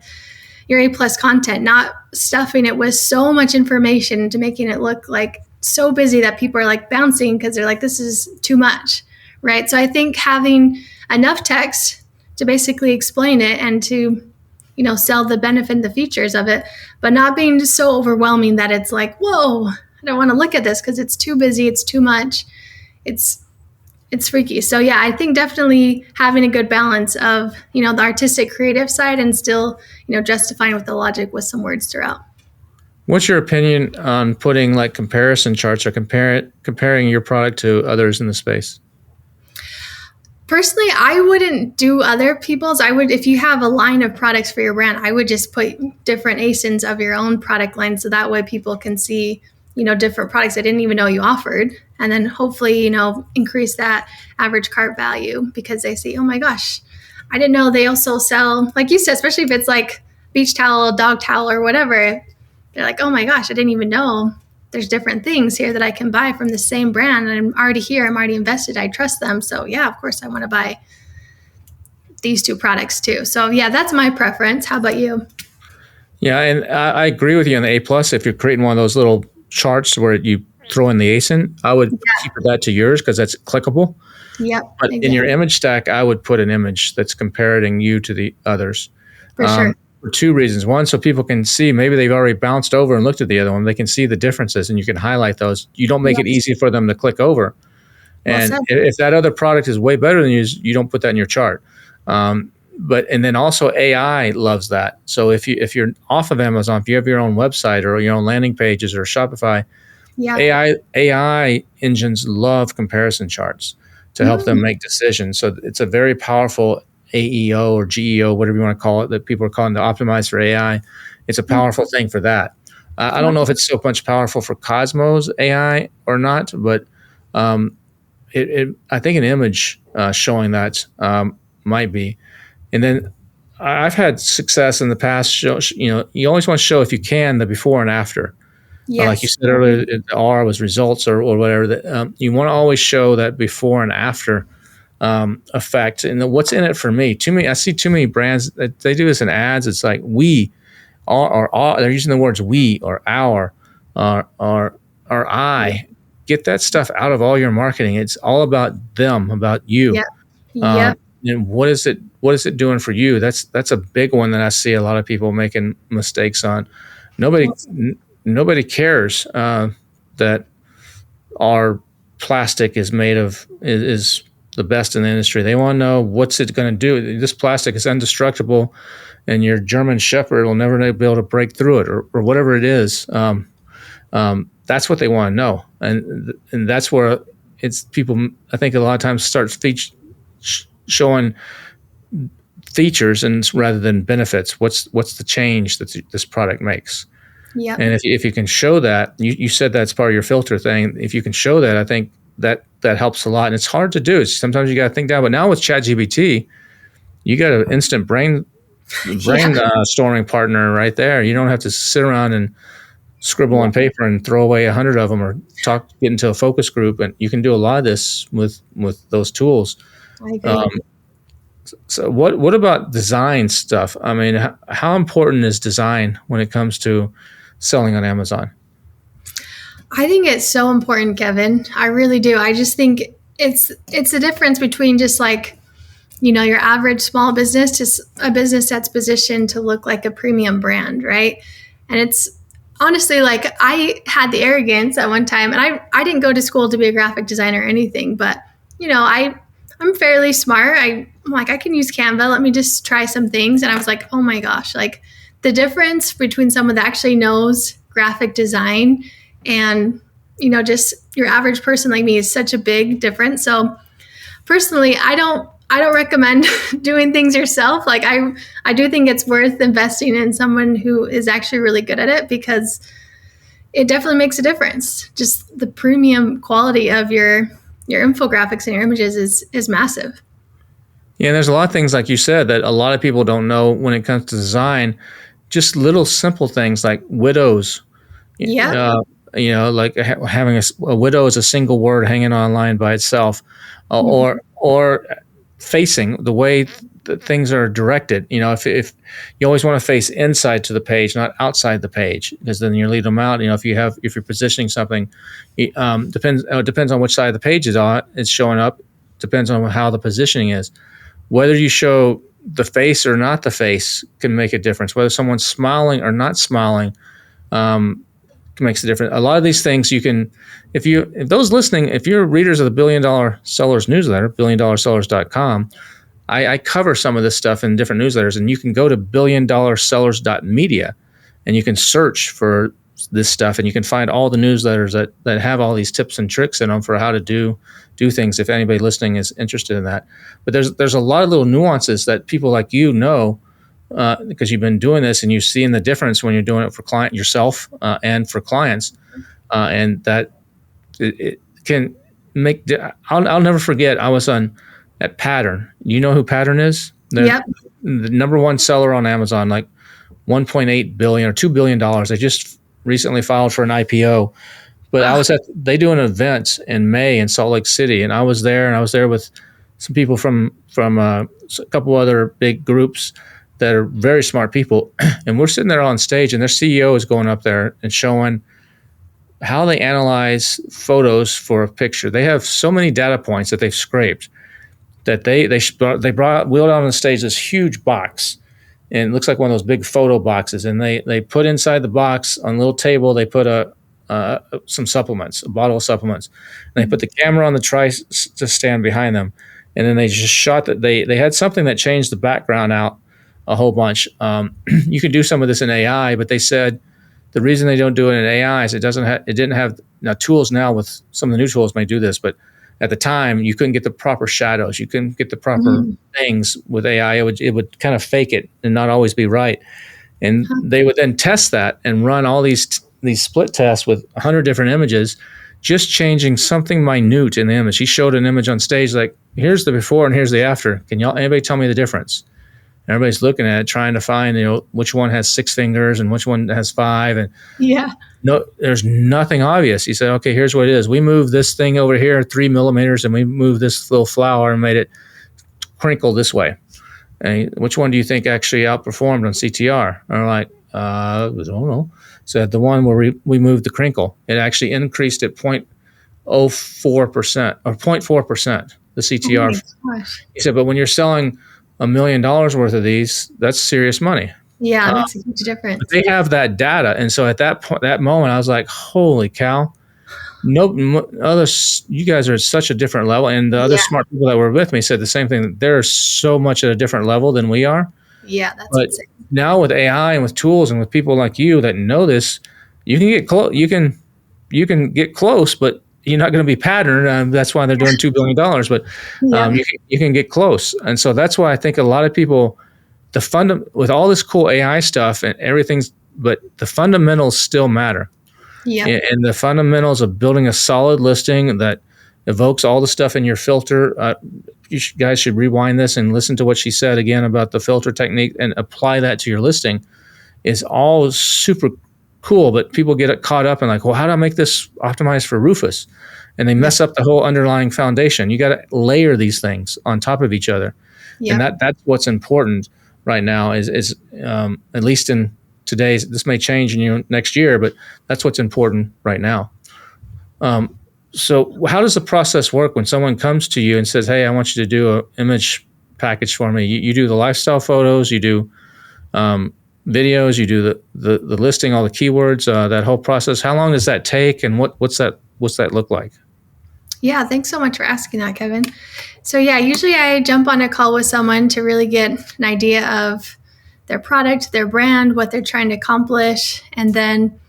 your A plus content, not stuffing it with so much information to making it look like so busy that people are like bouncing because they're like, this is too much, right? So I think having enough text to basically explain it and to, sell the benefit and the features of it, but not being so overwhelming that it's like, whoa, I don't want to look at this because it's too busy, it's too much, it's freaky. So yeah, I think definitely having a good balance of, the artistic creative side and still, justifying with the logic with some words throughout. What's your opinion on putting like comparison charts or comparing your product to others in the space? Personally, I wouldn't do other people's. I would, if you have a line of products for your brand, I would just put different ASINs of your own product line. So that way people can see, different products they didn't even know you offered. And then hopefully, increase that average cart value because they see, oh my gosh, I didn't know they also sell, like you said, especially if it's like beach towel, dog towel, or whatever. They're like, oh my gosh, I didn't even know there's different things here that I can buy from the same brand. And I'm already here. I'm already invested. I trust them. So yeah, of course I want to buy these two products too. So yeah, that's my preference. How about you? Yeah, and I agree with you on the A plus. If you're creating one of those little charts where you throw in the ASIN, I would keep that to yours because that's clickable. Yep. But exactly. in your image stack, I would put an image that's comparing you to the others. For sure. For two reasons. One, so people can see, maybe they've already bounced over and looked at the other one. They can see the differences and you can highlight those. You don't make it easy for them to click over. And if that other product is way better than yours, you don't put that in your chart. And then also AI loves that. So if you're off of Amazon, if you have your own website or your own landing pages or Shopify, AI engines love comparison charts to help them make decisions. So it's a very powerful AEO or GEO, whatever you want to call it, that people are calling to optimize for AI. It's a powerful thing for that. I don't know if it's so much powerful for Cosmos AI or not, but I think an image showing that might be. And then I've had success in the past. You always want to show, if you can, the before and after. Yes. Like you said earlier, the R was results or whatever. That you want to always show that before and after effect. And what's in it for me? I see too many brands that they do this in ads. It's like we, or they're using the words we or our or I. Get that stuff out of all your marketing. It's all about them, about you. Yep. And what is it doing for you? That's a big one that I see a lot of people making mistakes on. Nobody cares that our plastic is made of is the best in the industry. They want to know what's it going to do. This plastic is indestructible, and your German Shepherd will never be able to break through it, or whatever it is. That's what they want to know, and that's where it's people. I think a lot of times start showing features and rather than benefits. What's the change that this product makes? Yeah. And if you can show that, you said that's part of your filter thing. If you can show that, I think that helps a lot. And it's hard to do. Sometimes you got to think down. But now with ChatGPT, you got an instant brain storing partner right there. You don't have to sit around and scribble on paper and throw away 100 of them, or get into a focus group. And you can do a lot of this with those tools. I agree. So what about design stuff? I mean, how important is design when it comes to selling on Amazon? I think it's so important, Kevin. I really do. I just think it's the difference between just like, your average small business to a business that's positioned to look like a premium brand, right? And it's honestly like I had the arrogance at one time, and I didn't go to school to be a graphic designer or anything, but I'm fairly smart. I'm like, I can use Canva. Let me just try some things. And I was like, oh my gosh, like the difference between someone that actually knows graphic design and, just your average person like me is such a big difference. So personally, I don't recommend doing things yourself. Like I do think it's worth investing in someone who is actually really good at it, because it definitely makes a difference. Just the premium quality of your infographics and your images is massive. Yeah, and there's a lot of things, like you said, that a lot of people don't know when it comes to design. Just little simple things like widows. Yeah. Like having a widow as a single word hanging on a line by itself, or facing the way that things are directed. If you always want to face inside to the page, not outside the page, because then you lead them out. If you're positioning something, depends on which side of the page it's showing up. Depends on how the positioning is. Whether you show the face or not the face can make a difference. Whether someone's smiling or not smiling makes a difference. A lot of these things you can, if those listening, if you're readers of the $1 Billion Sellers newsletter, billiondollarsellers.com, I cover some of this stuff in different newsletters, and you can go to billiondollarsellers.media and you can search for this stuff, and you can find all the newsletters that have all these tips and tricks in them for how to do things, if anybody listening is interested in that. But there's a lot of little nuances that people like because you've been doing this and you've seen the difference when you're doing it for yourself and for clients, and that it can make. I'll never forget. I was on at Pattern. You know who Pattern is? Yep. The number one seller on Amazon, like $1.8 billion or $2 billion. They just recently filed for an IPO. But they do an event in May in Salt Lake City, and I was there with some people from a couple other big groups that are very smart people. And we're sitting there on stage, and their CEO is going up there and showing how they analyze photos for a picture. They have so many data points that they've scraped that they wheeled out on the stage this huge box, and it looks like one of those big photo boxes. And they put inside the box on a little table, they put some supplements, a bottle of supplements. And they put the camera on the to stand behind them. And then they just shot that. They had something that changed the background out a whole bunch. You could do some of this in AI, but they said the reason they don't do it in AI is it didn't have now tools. Now with some of the new tools may do this, but at the time you couldn't get the proper shadows. You couldn't get the proper things with AI. It would kind of fake it and not always be right. And they would then test that and run all these split tests with 100 different images, just changing something minute in the image. He showed an image on stage like, here's the before and here's the after. Can anybody tell me the difference? And everybody's looking at it, trying to find, which one has 6 fingers and which one has 5. And no, there's nothing obvious. He said, okay, here's what it is. We moved this thing over here 3 millimeters, and we moved this little flower and made it crinkle this way. And which one do you think actually outperformed on CTR? And I'm like, I don't know. So the one where we moved the crinkle, it actually increased at 0.04% or 0.4%, the CTR. Oh my gosh. He said, but when you're selling $1 million worth of these, that's serious money. Yeah, that's a huge difference. But they have that data. And so at that moment, I was like, holy cow, You guys are at such a different level, and the other smart people that were with me said the same thing. They're so much at a different level than we are. Yeah, that's But insane. now with AI and with tools and with people like you that know this, you can get close. You can get close, but you're not going to be patterned. That's why they're doing $2 billion. But you can get close, and so that's why I think a lot of people, with all this cool AI stuff and everything's, but the fundamentals still matter. Yeah. And the fundamentals of building a solid listing that evokes all the stuff in your filter. Guys should rewind this and listen to what she said again about the filter technique and apply that to your listing. Is all super cool, but people get caught up in like, well, how do I make this optimized for Rufus? And they mess up the whole underlying foundation. You got to layer these things on top of each other. And that's what's important right now is at least in today's, this may change in next year, but that's what's important right now. So how does the process work when someone comes to you and says, hey, I want you to do an image package for me? You do the lifestyle photos, you do videos, you do the listing, all the keywords, that whole process. How long does that take, and what's that look like? Yeah, thanks so much for asking that, Kevin. So usually I jump on a call with someone to really get an idea of their product, their brand, what they're trying to accomplish. And then,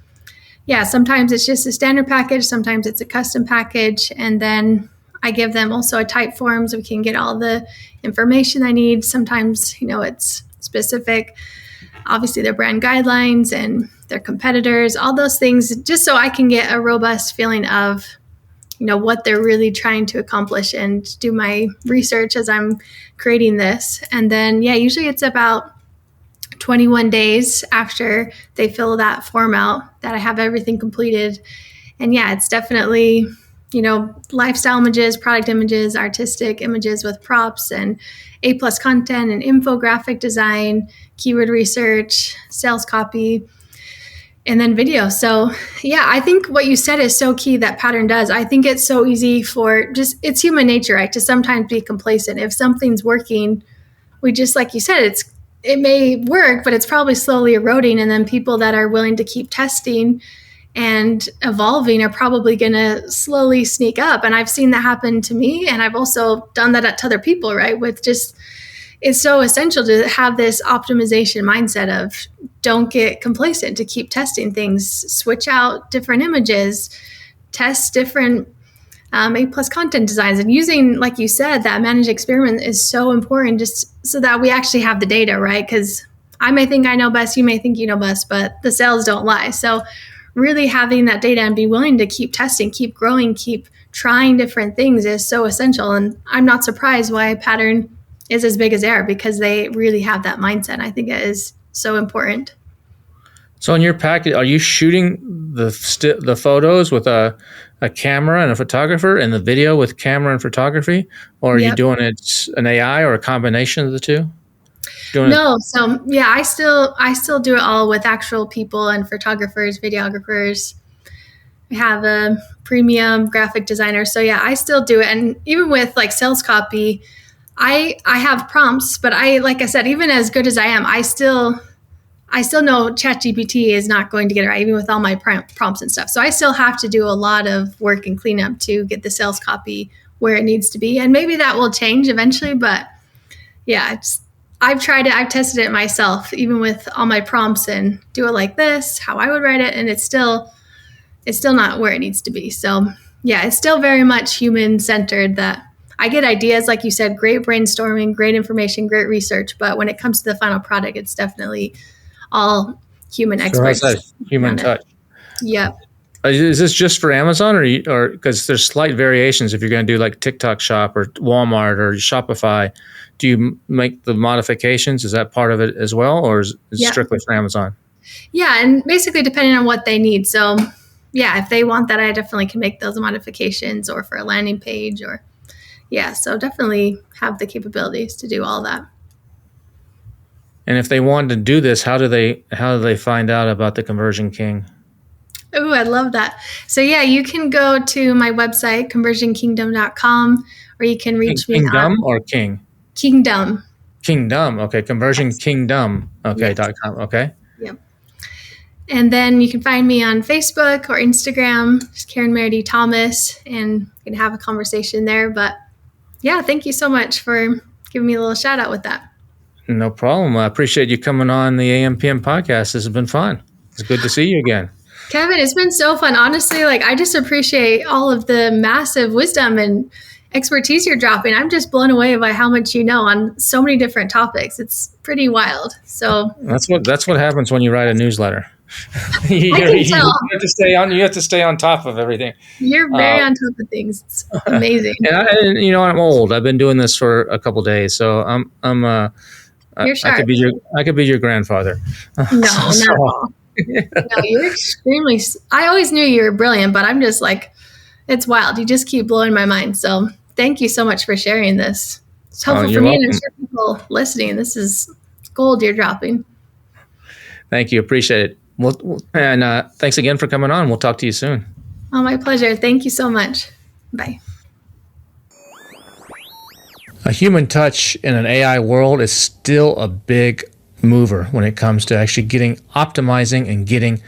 sometimes it's just a standard package. Sometimes it's a custom package. And then I give them also a type form so we can get all the information I need. Sometimes, it's specific, obviously their brand guidelines and their competitors, all those things, just so I can get a robust feeling of, what they're really trying to accomplish and do my research as I'm creating this. And then, usually it's about 21 days after they fill that form out that I have everything completed. And it's definitely, lifestyle images, product images, artistic images with props and A+ content and infographic design, keyword research, sales copy, and then video. So I think what you said is so key, that pattern does. I think it's so easy it's human nature, right? To sometimes be complacent. If something's working, we just, like you said, it may work, but it's probably slowly eroding. And then people that are willing to keep testing and evolving are probably going to slowly sneak up. And I've seen that happen to me. And I've also done that to other people, right? It's so essential to have this optimization mindset of don't get complacent, to keep testing things, switch out different images, test different A+ content designs. And using, like you said, that managed experiment is so important, just so that we actually have the data, right? Because I may think I know best, you may think you know best, but the sales don't lie. So really having that data and be willing to keep testing, keep growing, keep trying different things is so essential. And I'm not surprised why Pattern is as big as they are, because they really have that mindset. I think it is so important. So in your package, are you shooting the photos with a camera and a photographer, and the video with camera and photography, or are you doing it an AI or a combination of the two? I still do it all with actual people and photographers, videographers. We have a premium graphic designer. So I still do it. And even with like sales copy, I have prompts, but like I said, even as good as I am, I still know ChatGPT is not going to get it right, even with all my prompts and stuff. So I still have to do a lot of work and cleanup to get the sales copy where it needs to be. And maybe that will change eventually, but I've tried it. I've tested it myself, even with all my prompts, and do it like this, how I would write it. And it's still not where it needs to be. So it's still very much human centered, that I get ideas, like you said, great brainstorming, great information, great research. But when it comes to the final product, it's definitely all human experts. So that's that human touch. Yep. Is this just for Amazon, or because there's slight variations if you're going to do like TikTok Shop or Walmart or Shopify? Do you make the modifications? Is that part of it as well, or is it strictly for Amazon? Yeah, and basically depending on what they need. So if they want that, I definitely can make those modifications, or for a landing page, or so definitely have the capabilities to do all that. And if they wanted to do this, how do they find out about the Conversion King? Oh, I love that. So you can go to my website, conversionkingdom.com, or you can reach me Kingdom or King? Kingdom. Okay. Conversion Kingdom. Okay. .com. Okay. Yep. And then you can find me on Facebook or Instagram, just Karyn Meredith Thomas, and we can have a conversation there. But yeah, thank you so much for giving me a little shout out with that. No problem. I appreciate you coming on the AMPM podcast. This has been fun. It's good to see you again. Kevin, it's been so fun. Honestly, I just appreciate all of the massive wisdom and expertise you're dropping. I'm just blown away by how much you know on so many different topics. It's pretty wild. So that's what happens when you write a newsletter. You have to stay on top of everything. You're very on top of things. It's amazing. And I'm old. I've been doing this for a couple of days, so You're sharp. I could be your grandfather. No, not at all. No, you're extremely. I always knew you were brilliant, but I'm just it's wild. You just keep blowing my mind. So thank you so much for sharing this. It's helpful for me and I'm sure people listening. This is gold you're dropping. Thank you. Appreciate it. And thanks again for coming on. We'll talk to you soon. Oh, my pleasure. Thank you so much. Bye. A human touch in an AI world is still a big mover when it comes to actually optimizing and getting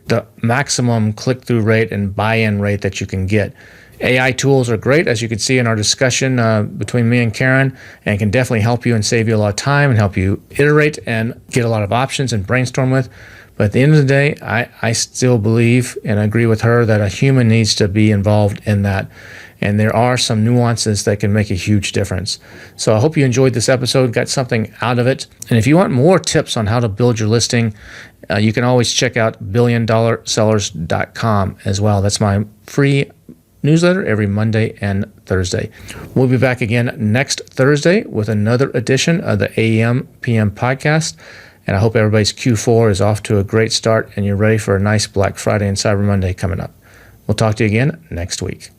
the maximum click-through rate and buy-in rate that you can get. AI tools are great, as you can see in our discussion between me and Karyn, and can definitely help you and save you a lot of time and help you iterate and get a lot of options and brainstorm with. But at the end of the day, I still believe and agree with her that a human needs to be involved in that. And there are some nuances that can make a huge difference. So I hope you enjoyed this episode, got something out of it. And if you want more tips on how to build your listing, you can always check out billiondollarsellers.com as well. That's my free newsletter every Monday and Thursday. We'll be back again next Thursday with another edition of the AM PM podcast. And I hope everybody's Q4 is off to a great start and you're ready for a nice Black Friday and Cyber Monday coming up. We'll talk to you again next week.